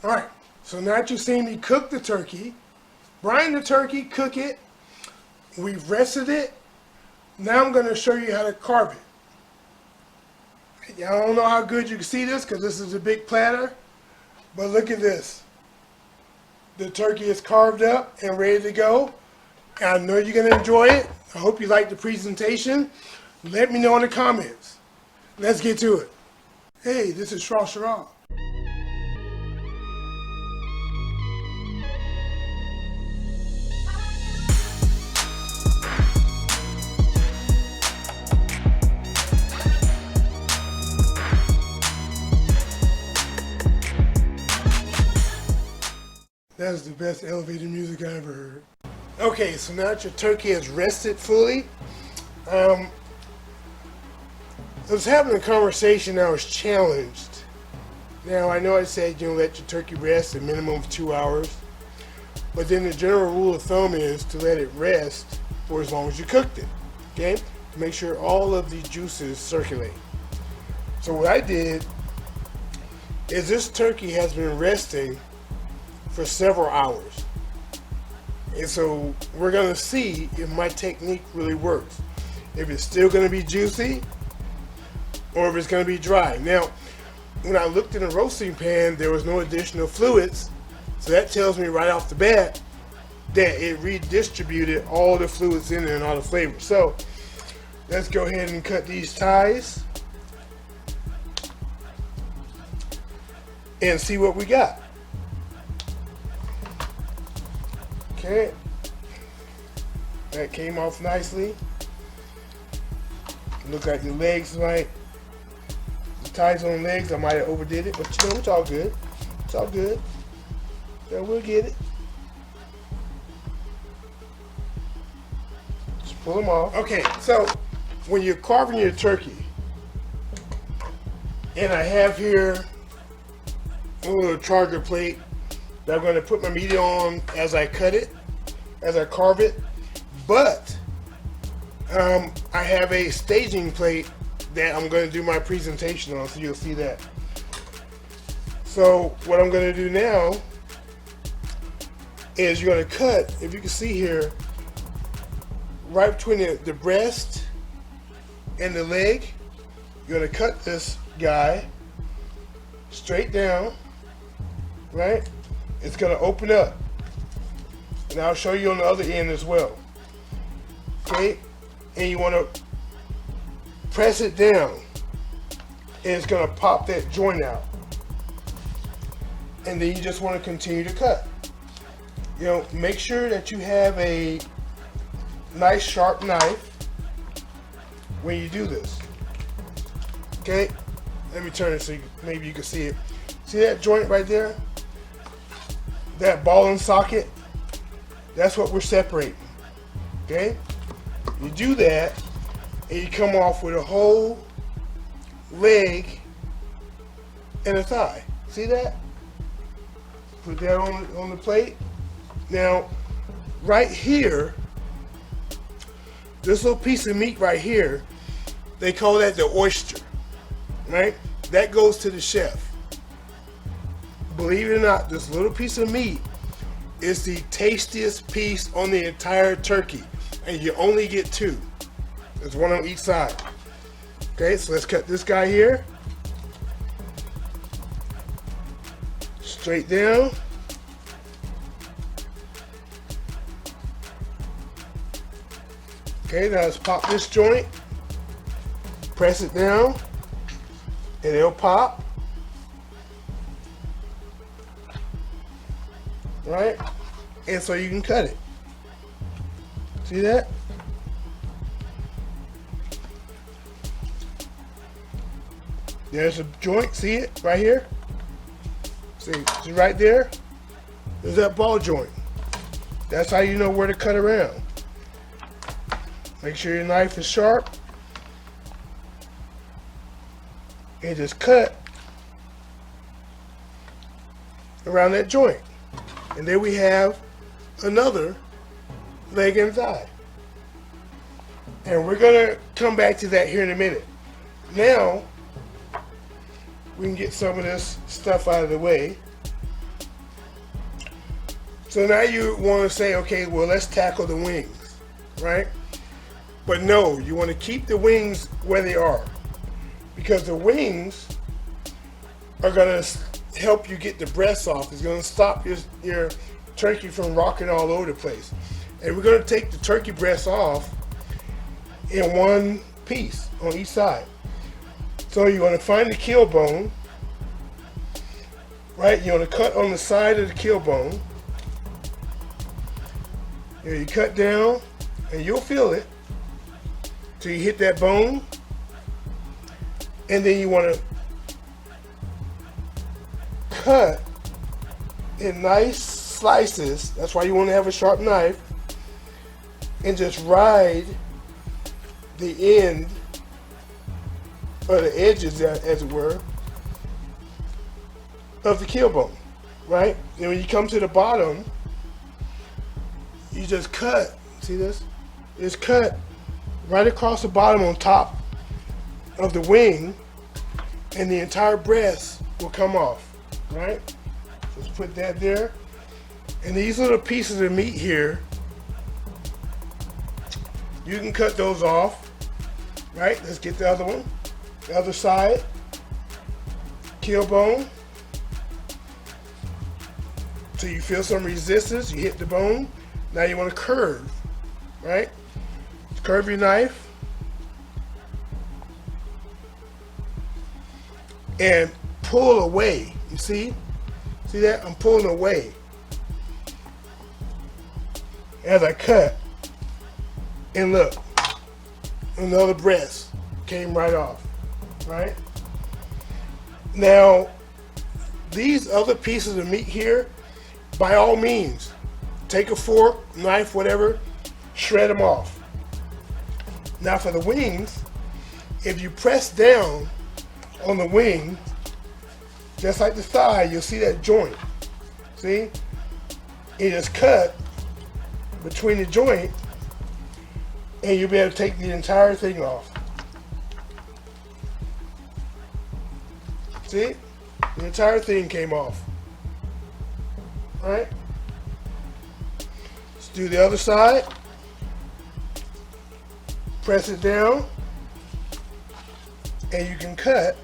All right, so now that you've seen me cook the turkey, brine the turkey, cook it, we've rested it. Now I'm going to show you how to carve it. I don't know how good you can see this because this is a big platter, but look at this. The turkey is carved up and ready to go. And I know you're going to enjoy it. I hope you like the presentation. Let me know in the comments. Let's get to it. Hey, this is Shrashira. That's the best elevator music I ever heard. Okay, so now that your turkey has rested fully, I was having a conversation. I was challenged. Now, I know I said let your turkey rest a minimum of 2 hours, but then the general rule of thumb is to let it rest for as long as you cooked it, okay? Make sure all of the juices circulate. So what I did is this turkey has been resting for several hours. And so we're gonna see if my technique really works. If it's still gonna be juicy or if it's gonna be dry. Now, when I looked in the roasting pan, there was no additional fluids. So that tells me right off the bat that it redistributed all the fluids in there and all the flavors. So let's go ahead and cut these ties and see what we got. Okay, that came off nicely. Look like the legs might, the ties on the legs, I might have overdid it, but it's all good. It's all good. Yeah, we'll get it. Just pull them off. Okay, so when you're carving your turkey, and I have here a little charger plate that I'm going to put my meat on as I cut it, as I carve it. But I have a staging plate that I'm going to do my presentation on, so you'll see that. So what I'm going to do now is you're going to cut, if you can see here, right between the breast and the leg. You're going to cut this guy straight down, right? It's going to open up, and I'll show you on the other end as well. Okay, and you want to press it down, and it's going to pop that joint out, and then you just want to continue to cut. Make sure that you have a nice sharp knife when you do this. Okay, let me turn it so maybe you can see it. See that joint right there? That ball and socket, that's what we're separating. Okay? You do that, and you come off with a whole leg and a thigh. See that? Put that on the plate. Now, right here, this little piece of meat right here, they call that the oyster, right? That goes to the chef. Believe it or not, this little piece of meat is the tastiest piece on the entire turkey, and you only get two. There's one on each side. Okay, so let's cut this guy here. Straight down. Okay, now let's pop this joint. Press it down, and it'll pop. Right? And so you can cut it. See that? There's a joint, see it right here? See right there? There's that ball joint. That's how you know where to cut around. Make sure your knife is sharp. And just cut around that joint. And there we have another leg and thigh. And we're gonna come back to that here in a minute. Now, we can get some of this stuff out of the way. So now you want to say, okay, well, let's tackle the wings, right? But no, you want to keep the wings where they are, because the wings are going to help you get the breasts off. It's going to stop your turkey from rocking all over the place. And we're going to take the turkey breast off in one piece on each side. So you're going to find the keel bone, right? You're going to cut on the side of the keel bone. You cut down, and you'll feel it till you hit that bone. And then you want to cut in nice slices. That's why you want to have a sharp knife, and just ride the end, or the edges, as it were, of the keel bone, right? And when you come to the bottom, you just cut. See this? Just cut right across the bottom on top of the wing, and the entire breast will come off, right? Just put that there. And these little pieces of meat here, you can cut those off, right? Let's get the other one. The other side, keel bone. So you feel some resistance, you hit the bone. Now you want to curve, right? Curve your knife and pull away. You see? See that? I'm pulling away as I cut. And look, another breast came right off, right? Now, these other pieces of meat here, by all means, take a fork, knife, whatever, shred them off. Now for the wings, if you press down on the wing, just like the thigh, you'll see that joint. See? You just cut between the joint, and you'll be able to take the entire thing off. See? The entire thing came off. Alright? Let's do the other side. Press it down, and you can cut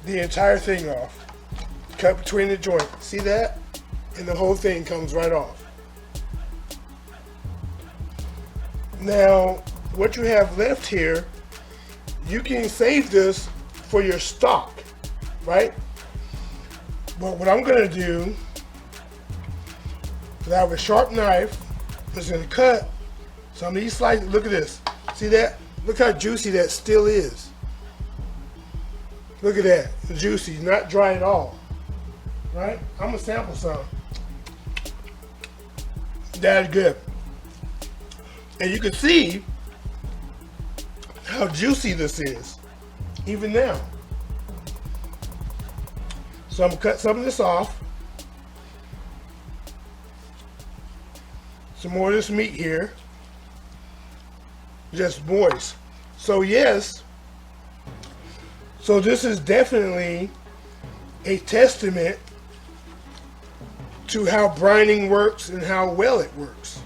the entire thing off. Cut between the joint. See that? And the whole thing comes right off. Now, what you have left here, you can save this for your stock, right? But what I'm gonna do is I have a sharp knife that's gonna cut some of these slices. Look at this. See that? Look how juicy that still is. Look at that. It's juicy, not dry at all. Right? I'm gonna sample some. That's good. And you can see how juicy this is, even now. So I'm gonna cut some of this off. Some more of this meat here. Just moist. So yes, so this is definitely a testament to how brining works and how well it works.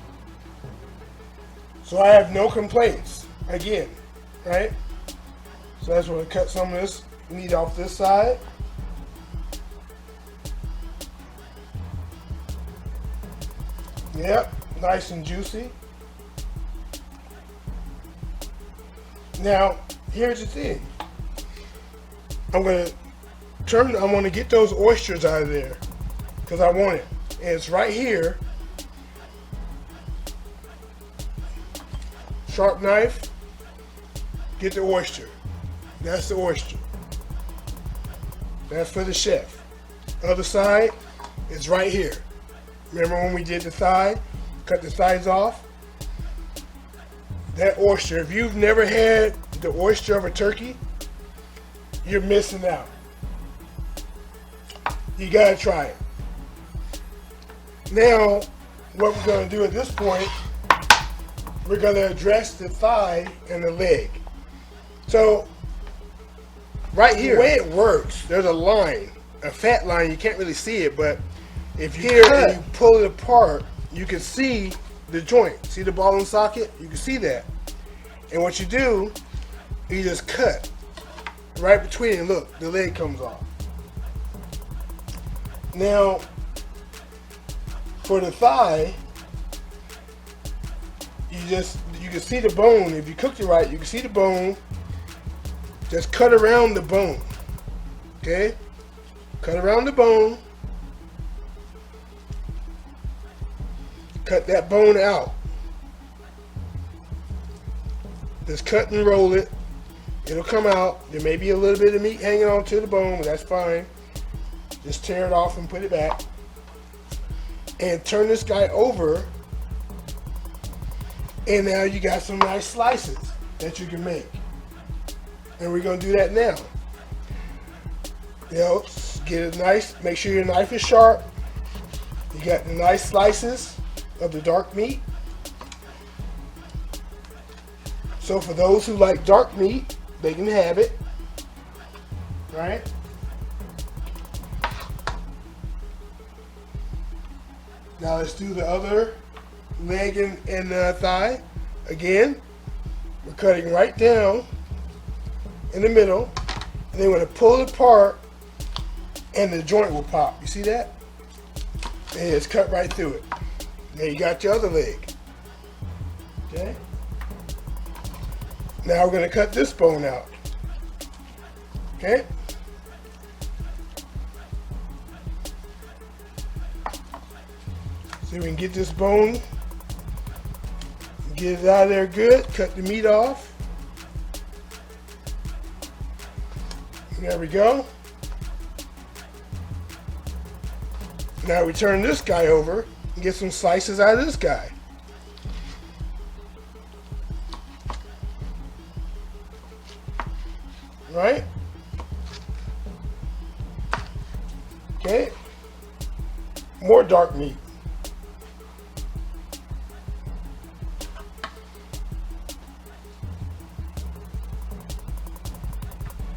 So I have no complaints, again, right? So I just want to cut some of this meat off this side. Yep, nice and juicy. Now, here's the thing. I'm gonna get those oysters out of there because I want it. And it's right here. Sharp knife, get the oyster. That's the oyster. That's for the chef. Other side is right here. Remember when we did the thigh? Cut the thighs off? That oyster, if you've never had the oyster of a turkey, you're missing out. You gotta try it. Now, what we're gonna do at this point, we're gonna address the thigh and the leg. So, right here, the way it works, there's a line a fat line, you can't really see it, but if you here and you pull it apart, you can see the joint. See the ball and socket? You can see that. And what you do, you just cut right between it. Look, the leg comes off. Now, for the thigh, you can see the bone. If you cook it right, you can see the bone. Just cut around the bone. Okay? Cut around the bone. Cut that bone out. Just cut and roll it. It'll come out. There may be a little bit of meat hanging on to the bone, but that's fine. Just tear it off and put it back. And turn this guy over. And now you got some nice slices that you can make. And we're going to do that now. You know, get it nice. Make sure your knife is sharp. You got the nice slices of the dark meat. So for those who like dark meat, they can have it. Right? Now let's do the other leg and thigh. Again, we're cutting right down in the middle, and then we're going to pull it apart, and the joint will pop. You see that? And it's cut right through it. Now you got your other leg. Okay? Now we're going to cut this bone out. Okay? So we can get this bone, get it out of there good, cut the meat off. There we go. Now we turn this guy over and get some slices out of this guy. Right? Okay. More dark meat.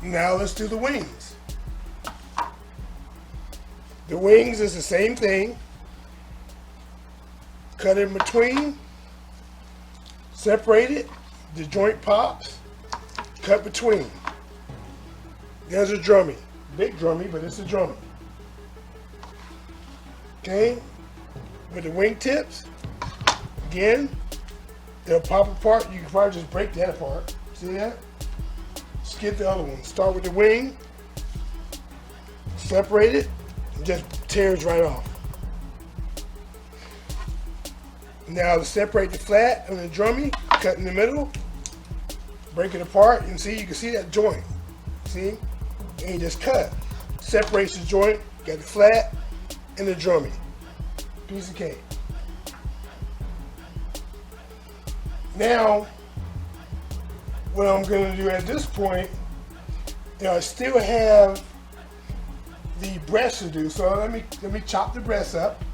Now let's do the wings. The wings is the same thing. Cut in between, separate it, the joint pops, cut between. There's a drummy. Big drummy, but it's a drummy. Okay? With the wing tips, again, they'll pop apart. You can probably just break that apart. See that? Just get the other one. Start with the wing, separate it, and just tears right off. Now to separate the flat and the drummy, cut in the middle, break it apart, and see, you can see that joint. See? And you just cut. Separates the joint, got the flat and the drummy. Piece of cake. Now, what I'm going to do at this point, you know, I still have the breast to do. So let me chop the breast up.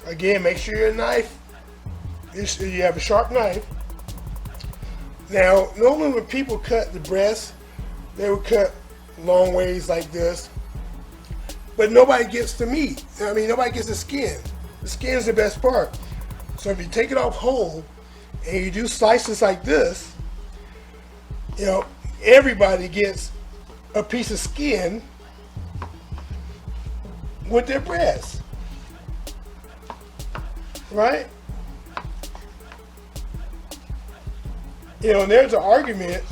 Again, make sure your knife, you have a sharp knife. Now, normally when people cut the breast, they would cut long ways like this, but nobody gets the meat. I mean, nobody gets the skin. The skin is the best part. So if you take it off whole and you do slices like this, you know, everybody gets a piece of skin with their breast, right? You know, there's an argument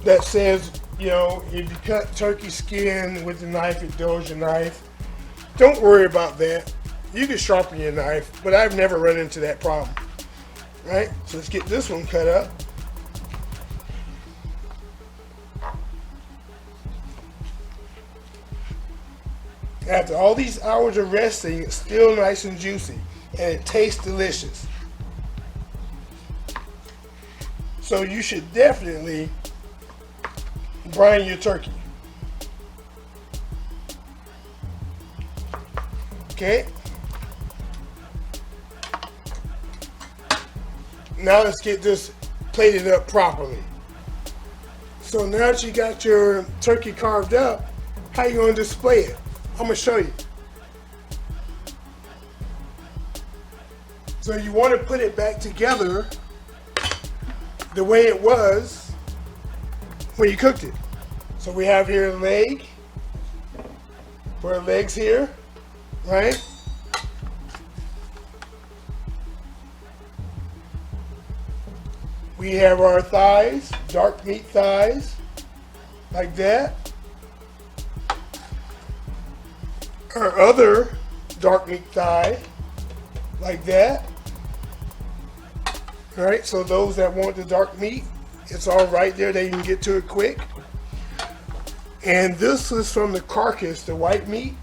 that says, you know, if you cut turkey skin with the knife, it dulls your knife. Don't worry about that. You can sharpen your knife, but I've never run into that problem, right? So let's get this one cut up. After all these hours of resting, it's still nice and juicy, and it tastes delicious. So you should definitely brine your turkey. Okay. Now let's get this plated up properly. So now that you got your turkey carved up, how you gonna display it? I'm gonna show you. So you want to put it back together the way it was when you cooked it. So we have here a leg, for our legs here, right? We have our thighs, dark meat thighs, like that. Our other dark meat thigh, like that. All right, so those that want the dark meat, it's all right there. They can get to it quick. And this is from the carcass, the white meat.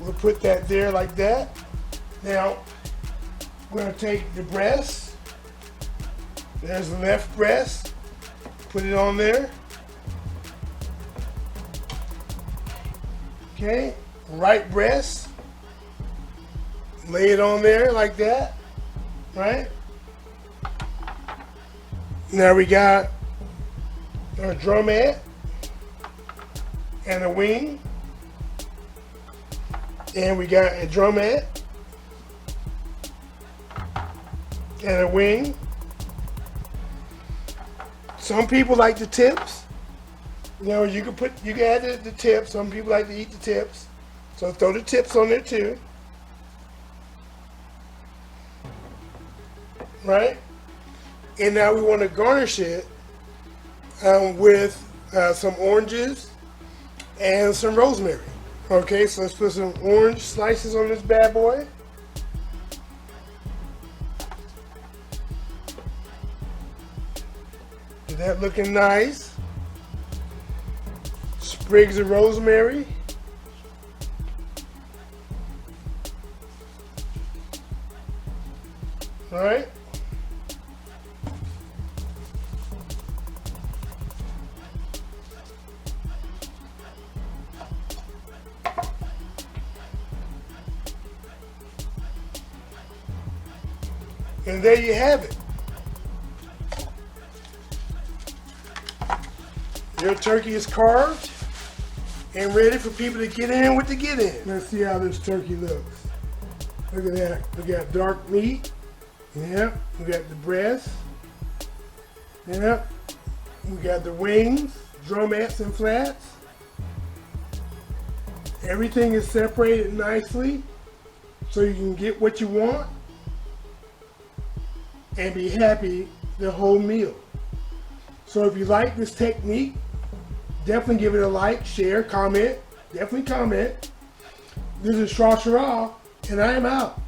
We'll put that there like that. Now, we're gonna take the breast. There's the left breast. Put it on there. Okay, right breast. Lay it on there like that, right? Now we got our drumette and a wing. And we got a drumette and a wing. Some people like the tips. You know, you can add the tips. Some people like to eat the tips. So throw the tips on there too. Right? And now we want to garnish it with some oranges and some rosemary. Okay, so let's put some orange slices on this bad boy. Get that looking nice. Sprigs of rosemary. All right. And there you have it. Your turkey is carved and ready for people to get in with the get in. Let's see how this turkey looks. Look at that. We got dark meat. Yep. We got the breast. Yep. We got the wings, drumettes and flats. Everything is separated nicely so you can get what you want and be happy the whole meal. So if you like this technique, definitely give it a like, share, comment. Definitely comment. This is Shrashira, and I am out.